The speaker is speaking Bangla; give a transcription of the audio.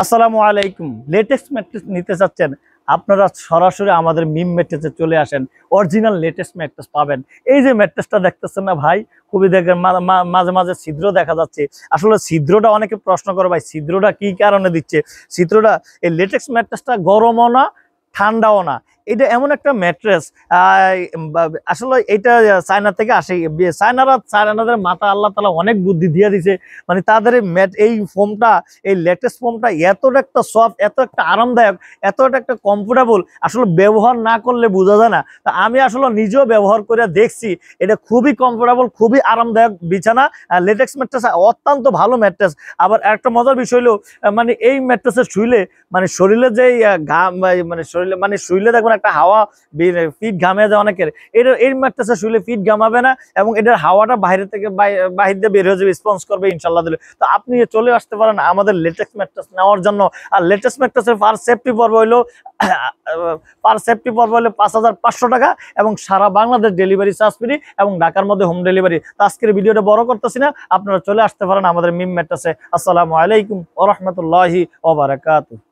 আসসালামু আলাইকুম। লেটেস্ট ম্যাট্রেস নিতে চাচ্ছেন, আপনারা সরাসরি আমাদের মিম ম্যাট্রেসে চলে আসেন। অরিজিনাল লেটেস্ট ম্যাট্রেস পাবেন। এই যে ম্যাট্রেসটা দেখতেছেন না ভাই, খুবই দেখেন মাঝে মাঝে ছিদ্র দেখা যাচ্ছে। আসলে ছিদ্রটা অনেকে প্রশ্ন করে, ভাই ছিদ্রটা কি কারণে দিচ্ছে? ছিদ্রটা এই লেটেক্স ম্যাট্রেসটা গরমও না, ঠান্ডাও না। এটা এমন একটা ম্যাট্রেস, আসলে এটা চায়না থেকে আসে। চায়নাদের মাথা আল্লাহ তাআলা অনেক বুদ্ধি দিয়ে দিছে। মানে তাদের এই ফোমটা, এই লেটেস্ট ফোমটা এতটা একটা সফট, এত একটা আরামদায়ক, এতটা একটা কমফোর্টেবল, আসলে ব্যবহার না করলে বোঝা যায় না। তা আমি আসলে নিজেও ব্যবহার করে দেখছি, এটা খুবই কমফোর্টেবল, খুবই আরামদায়ক বিছানা। লেটেক্স ম্যাট্রেস অত্যন্ত ভালো ম্যাট্রেস। আবার একটা মজার বিষয় হলো, মানে এই ম্যাট্রেসে শুইলে মানে শরীরে যে ঘাম, মানে শুইলে দেখবেন একটা হাওয়া ফিট ঘামে যায় অনেকের। এই ম্যাট্রেসে শুইলে ফিট ঘামাবে না, এবং এটার হাওয়াটা বাইরে থেকে বাহির দিয়ে বের হয়ে যাবে, রেসপন্স করবে ইনশাল্লাহ দিলে। তো আপনি চলে আসতে পারেন আমাদের লেটেস্ট ম্যাট্রেস নেওয়ার জন্য। আর লেটেস্ট ম্যাট্রেসের পার সেফটি পর্ব হইলো 5,500 টাকা, এবং সারা বাংলাদেশ ডেলিভারি চার্জ ফ্রি, এবং ঢাকার মধ্যে হোম ডেলিভারি। তো আজকের ভিডিওটা বড় করতেছি না, আপনারা চলে আসতে পারেন আমাদের মিম ম্যাট্রেসে। আসসালামু আলাইকুম ওয়া রাহমাতুল্লাহি ওয়া বারাকাতুহু।